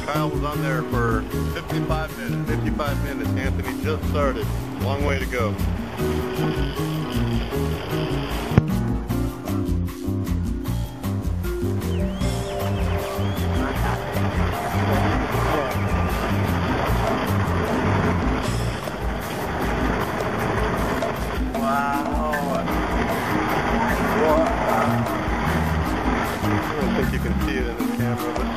Kyle was on there for 55 minutes. 55 minutes. Anthony just started. Long way to go. I don't think you can see it in the camera, but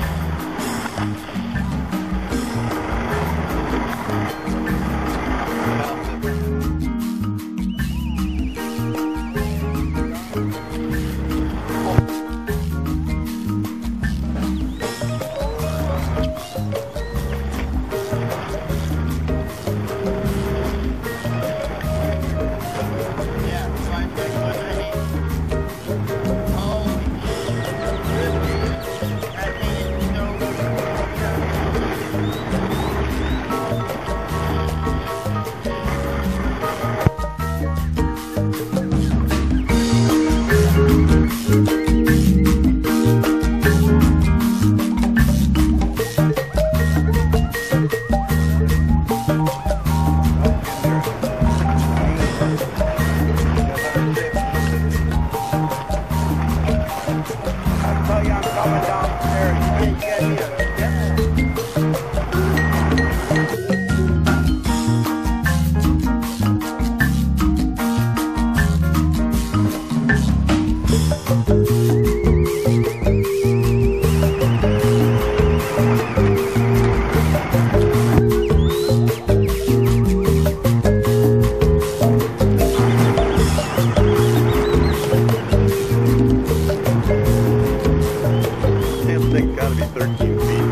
gotta be 13 feet.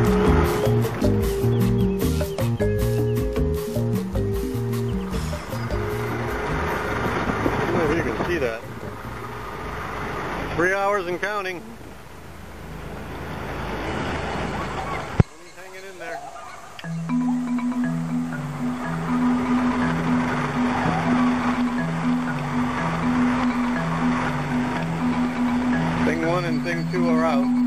I don't know if you can see that. 3 hours and counting. He's hanging in there. Thing 1 and thing 2 are out.